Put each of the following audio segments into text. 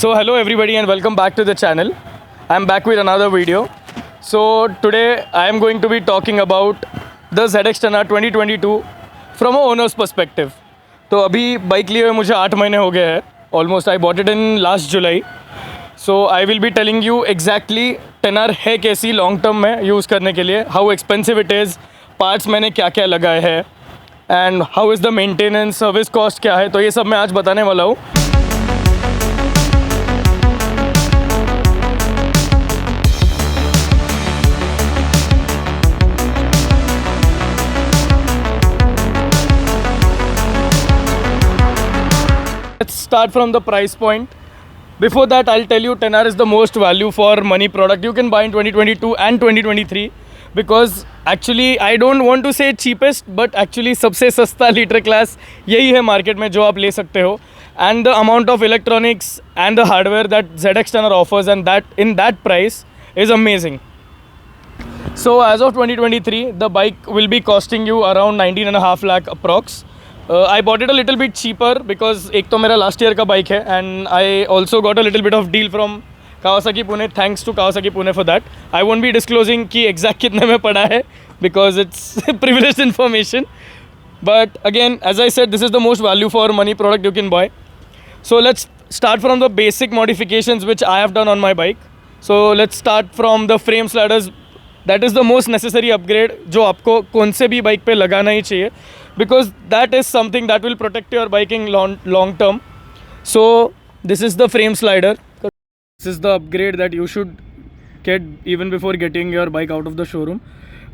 So hello everybody and welcome back to the channel. I am back with another video. So today I am going to be talking about the ZX-10R 2022 from a owner's perspective. तो अभी bike लिए हुए मुझे 8 महीने हो गए हैं. Almost I bought it in last July. So I will be telling you exactly 10R है कैसी लॉन्ग टर्म में यूज़ करने के लिए, how expensive it is, parts मैंने क्या क्या लगाए हैं and how is the maintenance, service cost क्या है, तो ये सब मैं आज बताने वाला हूँ. Let's start from the price point. Before that, I'll tell you 10R is the most value for money product you can buy in 2022 and 2023 because actually I don't want to say cheapest but actually सबसे सस्ता litre class यही है market में जो आप ले सकते हो. And the amount of electronics and the hardware that ZX-10R offers and that in that price is amazing. So as of 2023, the bike will be costing you around 19.5 lakh approx. I bought it a little bit cheaper because एक तो मेरा last year का bike है and I also got a little bit of deal from Kawasaki Pune. Thanks to Kawasaki Pune for that. I won't be disclosing कि exact कितने में पड़ा है because it's privileged information. But again, as I said, this is the most value for money product you can buy. So let's start from the basic modifications which I have done on my bike. So let's start from the frame sliders. That is the most necessary upgrade जो आपको कौन से भी bike पे लगाना ही चाहिए because that is something that will protect your biking long term. So this is the frame slider. This is the upgrade that you should get even before getting your bike out of the showroom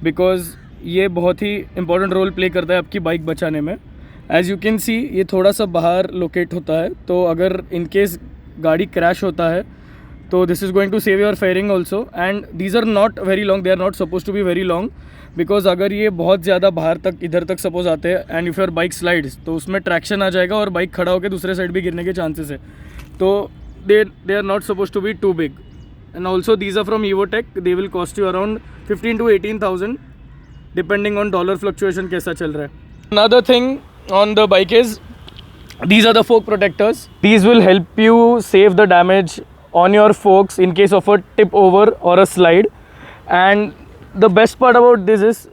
because ये बहुत ही important role play करता है आपकी bike बचाने में. As you can see ये थोड़ा सा बाहर लोकेट होता है तो अगर in case गाड़ी क्रैश होता है तो this is going to save your fairing also and these are not very long, they are not supposed to be very long because अगर ये बहुत ज़्यादा बाहर तक इधर तक सपोज आते हैं and if your bike slides तो उसमें ट्रैक्शन आ जाएगा और बाइक खड़ा होकर दूसरे साइड भी गिरने के चांसेस है. तो they are not supposed to be too big and also these are from Evotech. They will cost you around 15 to 18,000 depending on dollar fluctuation कैसा चल रहा है. Another thing on the bike is these are the fork protectors. These will help you save the damage on your forks in case of a tip over or a slide. And the best part about this is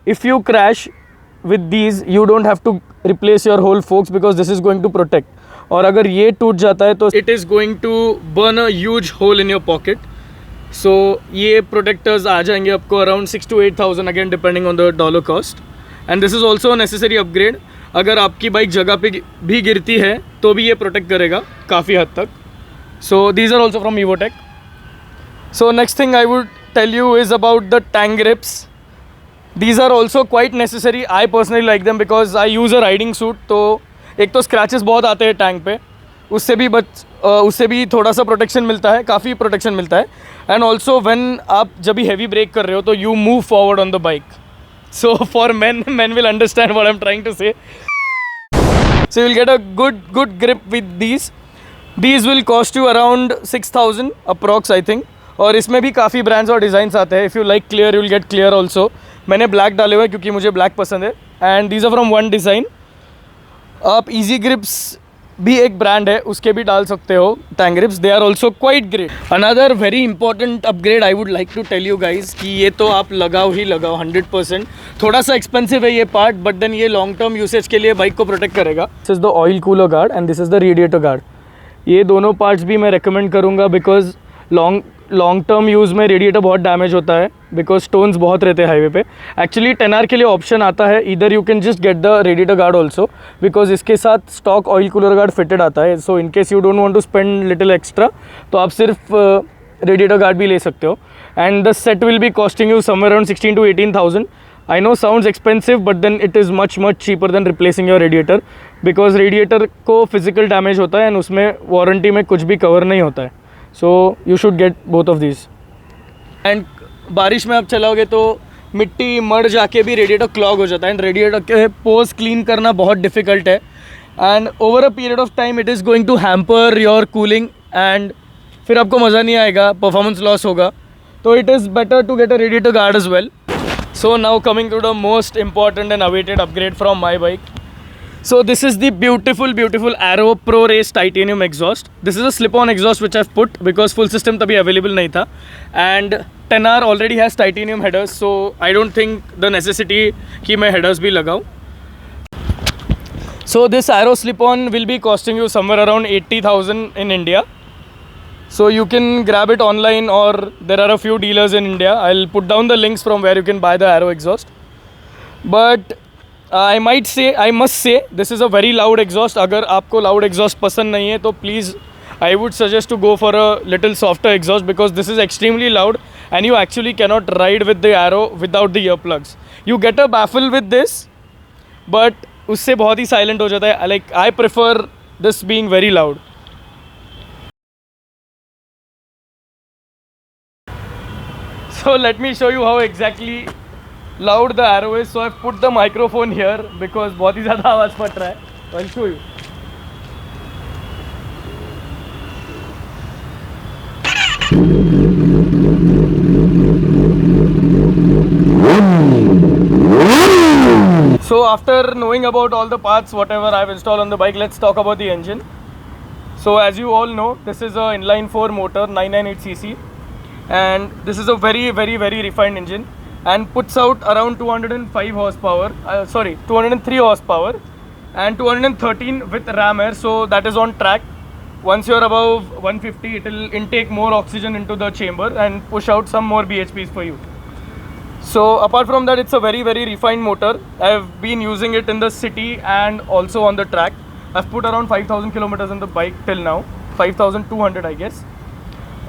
if you crash with these you don't have to replace your whole forks because this is going to protect. और अगर ये टूट जाता है तो it is going to burn a huge hole in your pocket. So ये protectors आ जाएंगे आपको around 6 to 8,000 again depending on the dollar cost. And this is also a necessary upgrade. अगर आपकी बाइक जगह पे भी गिरती है तो भी ये प्रोटेक्ट करेगा काफ़ी हद तक. So these are also from Evotech. So next thing I would tell you is about the tank grips. These are also quite necessary. I personally like them because I use a riding suit. तो एक तो scratches बहुत आते हैं tank पे, उससे भी थोड़ा सा प्रोटेक्शन मिलता है, काफ़ी प्रोटेक्शन मिलता है. एंड ऑल्सो व्हेन आप जब भी हैवी ब्रेक कर रहे हो तो you move forward on the bike. So for men will understand what I'm trying to say. So you'll get a good grip with these. These will cost you around 6,000 approx I think. और इसमें भी काफ़ी brands और designs आते हैं. If you like clear you will get clear also. मैंने black डाले हुए क्योंकि मुझे ब्लैक पसंद है. And these are from one design. आप ईजी ग्रिप्स भी एक ब्रांड है उसके भी डाल सकते हो tank grips. They are also quite great. Another very important upgrade I would like to tell you guys कि ये तो आप लगाओ ही लगाओ 100%. थोड़ा सा एक्सपेंसिव है ये पार्ट बट देन ये लॉन्ग टर्म यूसेज के लिए बाइक को प्रोटेक्ट करेगा. This is the oil cooler guard and this is the radiator guard. ये दोनों पार्ट्स भी मैं रेकमेंड करूँगा बिकॉज लॉन्ग टर्म यूज़ में रेडिएटर बहुत डैमेज होता है बिकॉज स्टोन्स बहुत रहते हैं हाईवे पे. एक्चुअली 10R के लिए ऑप्शन आता है इधर you can just get the radiator guard also because इसके साथ stock oil cooler guard fitted आता है. So in case you don't want to spend little extra तो आप सिर्फ रेडिएटर गार्ड भी ले सकते हो. And the set will be costing you somewhere around 16 to 18,000. I know sounds expensive but then it is much cheaper than replacing your radiator because radiator को physical damage होता है and उसमें warranty में कुछ भी कवर नहीं होता है. So you should get both of these. And बारिश में आप चलाओगे तो मिट्टी मर जाके भी रेडिएटर क्लॉग हो जाता है एंड रेडिएटर के पोर्स क्लीन करना बहुत डिफ़िकल्ट है. And over a period of time it is going to hamper your cooling and फिर आपको मज़ा नहीं आएगा, परफॉर्मेंस लॉस होगा. तो it is better to get a radiator guard as well. So now coming to the most important and awaited upgrade from my bike. So this is the beautiful Aero Pro Race titanium exhaust. This is a slip-on exhaust which I've put because full system तभी available नहीं था. And 10R already has titanium headers, so I don't think the necessity कि मैं headers भी लगाऊँ. So this Aero slip-on will be costing you somewhere around 80,000 in India. So you can grab it online, or there are a few dealers in India. I'll put down the links from where you can buy the Aero exhaust. But I must say, this is a very loud exhaust. अगर आपको loud exhaust पसंद नहीं है तो please, I would suggest to go for a little softer exhaust because this is extremely loud and you actually cannot ride with the Aero without the earplugs. You get a baffle with this, but उससे बहुत ही silent हो जाता है. Like I prefer this being very loud. So let me show you how exactly loud the Aero is. So I've put the microphone here because बहुत ही ज़्यादा आवाज़ फट रहा है. I'll show you. So after knowing about all the parts, whatever I've installed on the bike, let's talk about the engine. So as you all know, this is a inline 4 motor, 998cc, and this is a very refined engine and puts out around 203 horsepower and 213 with ram air. So that is on track. Once you're above 150, it will intake more oxygen into the chamber and push out some more BHPs for you. So apart from that, it's a very refined motor. I've been using it in the city and also on the track. I've put around 5,000 kilometers on the bike till now, 5,200 I guess.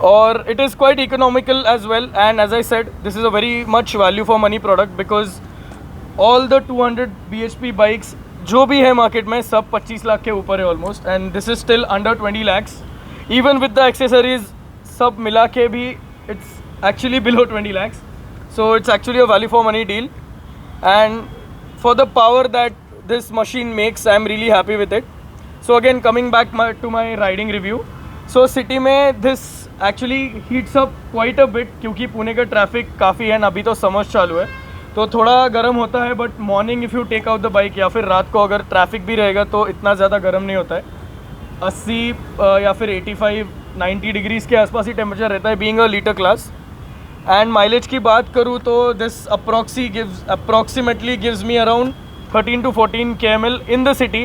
Or it is quite economical as well, and as I said, this is a very much value for money product because all the 200 BHP bikes जो भी है market में सब 25 लाख के ऊपर है almost, and this is still under 20 lakhs. Even with the accessories सब मिला के भी it's actually below 20 lakhs. So it's actually a value for money deal, and for the power that this machine makes, I am really happy with it. So again, coming back to my riding review. So city में this actually heats up quite a bit क्योंकि पुणे का traffic काफ़ी है, अभी तो summer चालू है तो थोड़ा गर्म होता है. But morning if you take out the bike या फिर रात को अगर ट्रैफिक भी रहेगा तो इतना ज़्यादा गर्म नहीं होता है. 80 या फिर 85-90 डिग्रीज़ के आसपास ही टेम्परेचर रहता है being a litre class. And mileage की बात करूँ तो this approximately gives me around 13 to 14 kml in the city,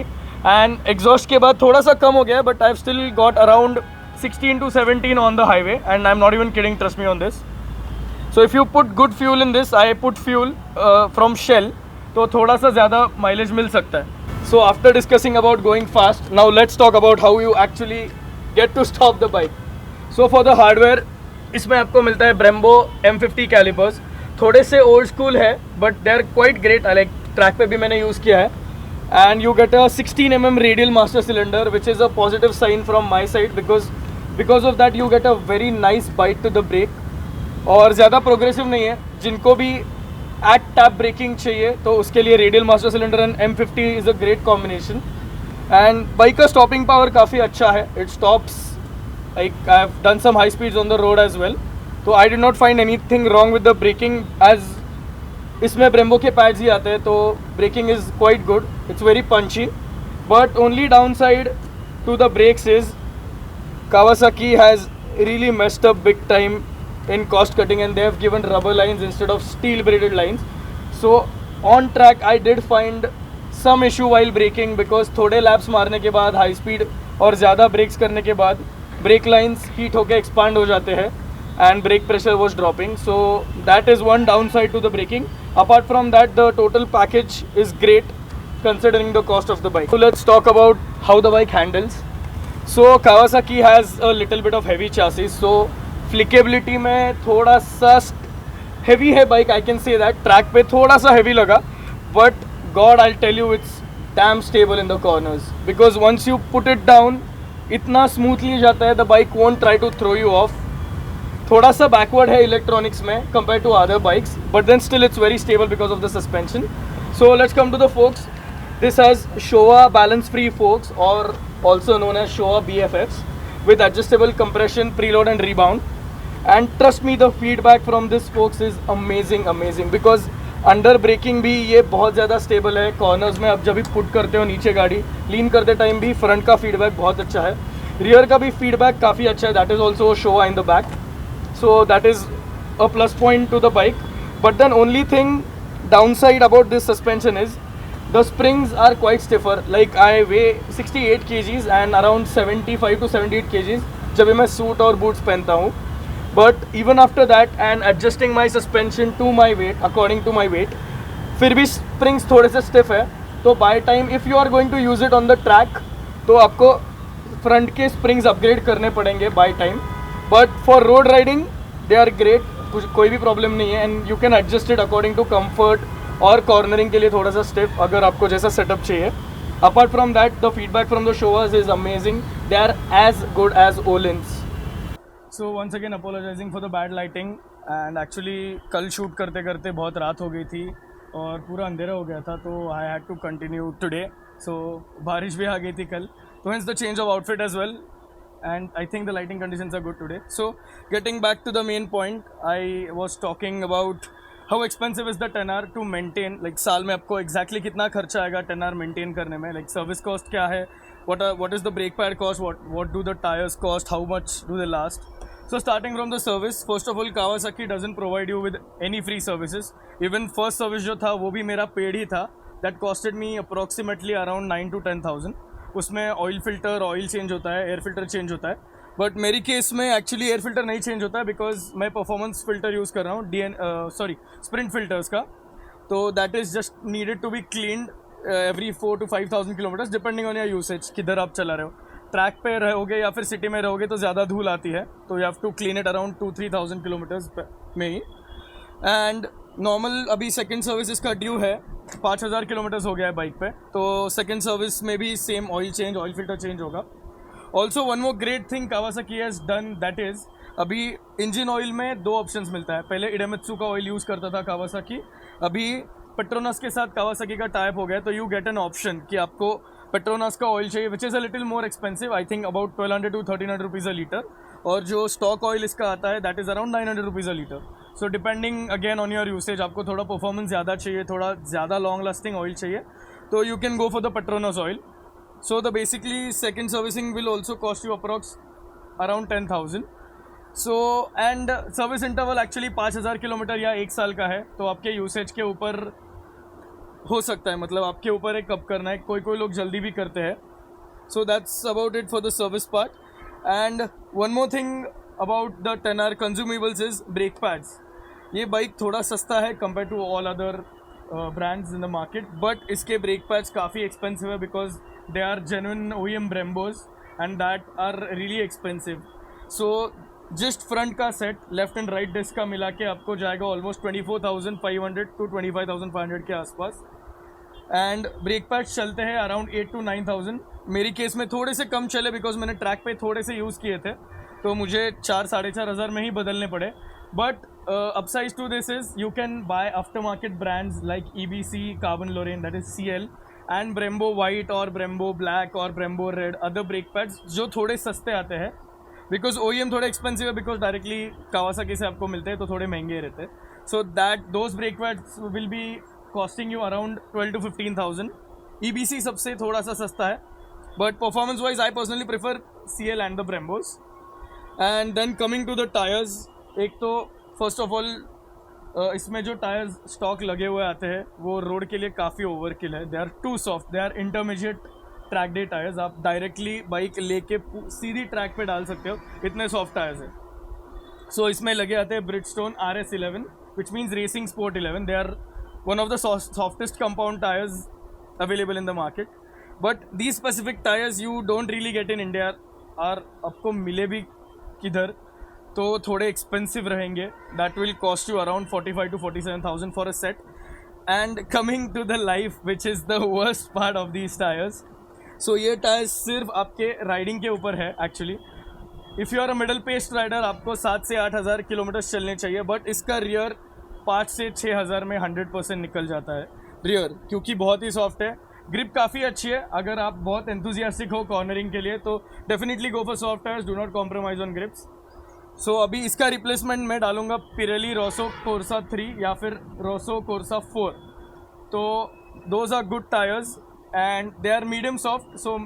and exhaust के बाद थोड़ा सा कम हो गया, but I've still got around 16 to 17 on the highway, and I'm not even kidding, trust me on this. So if you put good fuel in this, I put fuel from Shell, तो थोड़ा सा ज़्यादा mileage मिल सकता है. So after discussing about going fast, now let's talk about how you actually get to stop the bike. So for the hardware, इसमें आपको मिलता है Brembo M50 calipers. थोड़े से old school है, but they're quite great. I like track पे भी मैंने यूज़ किया है. And you get a 16 mm radial master cylinder which is a positive sign from my side because of that you get a very nice bite to the brake. और ज़्यादा progressive नहीं है, जिनको भी एट टैप ब्रेकिंग चाहिए तो उसके लिए radial master cylinder and M50 is a great combination. And bike का स्टॉपिंग पावर काफ़ी अच्छा है. It stops like I have done some high speeds on the road as well, तो I did not find anything wrong with the braking. As इसमें Brembo के pads ही आते हैं तो braking is quite good. It's very punchy, but only downside to the brakes is Kawasaki has really messed up big time in cost cutting, and they have given rubber lines instead of steel braided lines. So on track I did find some issue while braking because थोड़े laps मारने के बाद high speed और ज़्यादा breaks करने के बाद break lines heat होकर एक्सपांड हो जाते हैं and brake pressure was dropping. So that is one downside to the braking. Apart from that, the total package is great considering the cost of the bike. So let's talk about how the bike handles. So Kawasaki has a little bit of heavy chassis, so flickability में थोड़ा सा heavy है bike, I can say that. Track पे थोड़ा सा heavy लगा, but God, I'll tell you, it's damn stable in the corners because once you put it down, इतना smoothly जाता है, the bike won't try to throw you off. थोड़ा सा backward है इलेक्ट्रॉनिक्स में compare to other bikes, but then still it's very stable because of the suspension. So let's come to the forks. This has Showa balance free forks और also known as Showa BFFs with adjustable compression, preload and rebound. And trust me, the feedback from this forks is amazing because under braking भी ये बहुत ज़्यादा stable है। Corners में अब जब भी पुट करते हो नीचे गाड़ी लीन करते टाइम भी फ्रंट का फीडबैक बहुत अच्छा है, रियर का भी फीडबैक काफ़ी अच्छा है। That is also show in the back, so that is a plus point to the bike. But then only thing downside about this suspension is the springs are quite stiffer. Like I weigh 68 kgs and around 75 to 78 kgs जब मैं suit और boots पहनता हूँ। But even after that and adjusting my suspension to my weight according to my weight, फिर भी springs थोड़े से stiff है। तो by time if you are going to use it on the track तो आपको फ्रंट के springs upgrade करने पड़ेंगे by time. But for road riding they are great, कोई भी प्रॉब्लम नहीं है and you can adjust it according to comfort और कॉर्नरिंग के लिए थोड़ा सा स्टिफ अगर आपको जैसा सेटअप चाहिए। Apart from that the feedback from the शोअर्स is amazing, they are as good as Ohlins. So once again apologizing for the bad lighting and actually कल शूट करते करते बहुत रात हो गई थी और पूरा अंधेरा हो गया था, तो I had to continue today. So बारिश भी आ गई थी कल, तो hence the change of outfit as well and I think the lighting conditions are good today. So getting back to the main point, I was talking about how expensive is the 10R to maintain. Like साल में आपको exactly कितना खर्चा आएगा 10R maintain करने में, like service cost क्या है, what is the brake pad cost, what do the tires cost, how much do they last. So starting from the service, first of all Kawasaki doesn't provide you with any free services. Even first service जो था वो भी मेरा paid ही था, that costed me approximately around 9 to 10,000. उसमें oil filter oil change होता है, air filter change होता है, बट मेरी केस में एक्चुअली एयर फिल्टर नहीं चेंज होता है बिकॉज मैं परफॉर्मेंस फिल्टर यूज़ कर रहा हूँ स्प्रिंट फिल्टर्स का। तो that is just needed to be cleaned every 4 to 5,000 kilometres depending on your usage, किधर आप चला रहे हो। ट्रैक पे रहोगे या फिर सिटी में रहोगे तो ज़्यादा धूल आती है, तो you have to clean it around 2-3,000 kilometres में ही। एंड नॉर्मल अभी सेकेंड सर्विस इसका ड्यू है, 5,000 किलोमीटर्स हो गया है बाइक पे, तो सेकेंड सर्विस में भी same oil change oil filter change होगा। Also one more great thing Kawasaki has done, that is अभी इंजन ऑयल में 2 ऑप्शंस मिलता है। पहले इडेमित्सु का ऑयल यूज़ करता था कावासाकी, अभी पेट्रोनास के साथ कावासाकी का टाइप हो गया, तो यू गेट एन ऑप्शन कि आपको पेट्रोनास का ऑयल चाहिए विच is a little more expensive, I think about 1,200 to 1,300 rupees a litre, और जो स्टॉक ऑयल इसका आता है that is around 900 rupees a litre. So depending again on your usage, आपको थोड़ा परफॉर्मेंस ज़्यादा चाहिए, थोड़ा ज़्यादा लॉन्ग लास्टिंग ऑयल चाहिए, तो you can go for the Petronas oil. So the basically second servicing will also cost you approx around 10,000। So and service interval actually 5,000 kilometre या 1 साल का है, तो आपके यूसेज के ऊपर हो सकता है, मतलब आपके ऊपर है कब करना है, कोई कोई लोग जल्दी भी करते हैं। So that's about it for the service part. And one more thing about the 10R consumables is brake pads. ये बाइक थोड़ा सस्ता है compare to all other brands in the market, but इसके ब्रेक पैड्स काफ़ी expensive है because they are genuine OEM Brembos and that are really expensive. So just front का set left and right disc का मिला के आपको जाएगा almost 24,500 to 25,500 के आसपास। एंड ब्रेक पैड्स चलते हैं अराउंड 8 to 9,000। मेरी केस में थोड़े से कम चले बिकॉज मैंने ट्रैक पे थोड़े से यूज़ किए थे, तो मुझे 4-4,500 में ही बदलने पड़े। But upside to this is you can buy aftermarket brands like EBC, carbon Lorraine that is CL, and Brembo white और ब्रेम्बो ब्लैक और Brembo red other brake pads जो थोड़े सस्ते आते हैं बिकॉज OEM थोड़े एक्सपेंसिव है because directly Kawasaki से आपको मिलते हैं तो थोड़े महंगे रहते हैं। So that those brake pads will be costing you around 12 to 15,000। EBC सबसे थोड़ा सा सस्ता है, but performance wise I personally prefer CL and the Brembos. And then coming to the tyres, एक तो फर्स्ट ऑफ ऑल इसमें जो tyres stock लगे हुए आते हैं वो रोड के लिए काफ़ी ओवरकिल है। They are too soft, they are intermediate track day tyres. आप डायरेक्टली बाइक लेके सीधी ट्रैक पे डाल सकते हो, इतने सॉफ्ट टायर्स हैं। सो इसमें लगे आते हैं Bridgestone RS11 which means racing sport 11। They are one of the softest compound tires available in the market, but these specific tires you don't really get in India, और आपको मिले भी किधर तो थोड़े एक्सपेंसिव रहेंगे। that will cost you around 45 to 47,000 for a set। and coming to the life which is the worst part of these tires, so ये tyres सिर्फ आपके राइडिंग के ऊपर है actually. If you are a middle paced rider आपको 7 से 8,000 kilometre चलने चाहिए, बट इसका रियर 5 से 6,000 में 100% निकल जाता है रियर, क्योंकि बहुत ही सॉफ्ट है। ग्रिप काफ़ी अच्छी है, अगर आप बहुत एंथुजियास्टिक हो कॉर्नरिंग के लिए तो definitely go for soft tyres, do not compromise on grips. So अभी इसका रिप्लेसमेंट मैं डालूंगा पिरेली रोसो कोर्सा 3 या फिर रोसो कोर्सा 4. तो those are good tyres and they are medium soft. So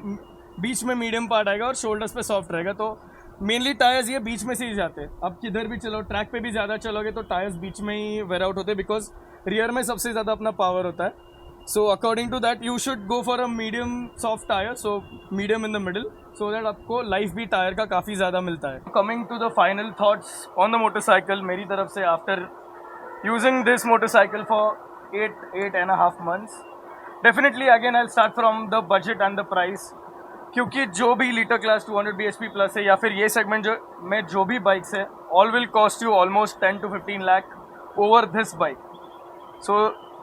बीच में मीडियम पार्ट आएगा और शोल्डर्स पे सॉफ्ट रहेगा. तो मेनली टायर्स ये बीच में से ही जाते हैं. अब किधर भी चलो, ट्रैक पे भी ज़्यादा चलोगे तो टायर्स बीच में ही वेयर आउट होते हैं, बिकॉज रियर में सबसे ज़्यादा अपना पावर होता है. So according to that you should go for a medium soft tyre, so medium in the middle, so that आपको लाइफ भी टायर का काफ़ी ज़्यादा मिलता है. Coming to the final thoughts on the motorcycle मेरी तरफ से after using this motorcycle for 8.5 months, definitely again I start from the budget and the price. क्योंकि जो भी लीटर क्लास 200 bhp प्लस है या फिर ये सेगमेंट में जो भी बाइक्स है, all will cost you almost 10 to 15 lakh over this bike. So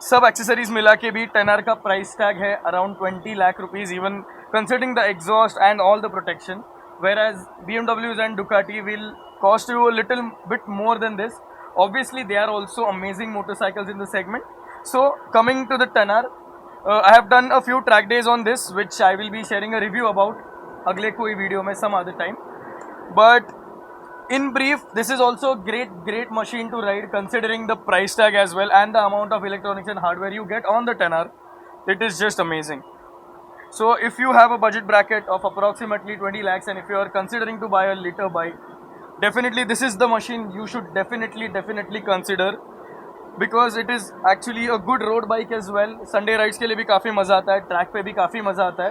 सब एक्सेसरीज मिला के भी 10R का प्राइस टैग है around 20 lakh rupees, even considering the exhaust and all the protection. Where as BMWs and Ducati will cost you a little bit more than this. Obviously they are also amazing motorcycles in the segment. So coming to the 10R, I have done a few track days on this, which I will be sharing a review about अगले कोई video में some other time. But in brief, this is also a great machine to ride, considering the price tag as well and the amount of electronics and hardware you get on the 10R. It is just amazing. So if you have a budget bracket of approximately 20 lakhs and if you are considering to buy a liter bike, definitely this is the machine you should definitely consider. Because it is actually a good road bike as well. Sunday rides के लिए भी काफ़ी मज़ा आता है, track पे भी काफ़ी मज़ा आता है.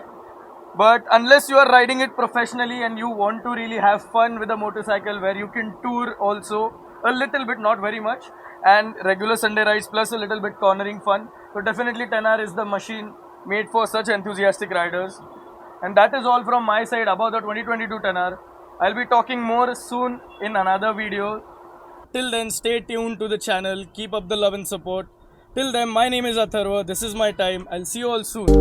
But unless you are riding it professionally and you want to really have fun with a motorcycle where you can tour also a little bit, not very much, and regular Sunday rides plus a little bit cornering fun, तो definitely 10R is the machine made for such enthusiastic riders. And that is all from my side about the 2022 10R. I'll be talking more soon in another video. Till then, stay tuned to the channel. Keep up the love and support. Till then, my name is Atharva. This is my time. I'll see you all soon.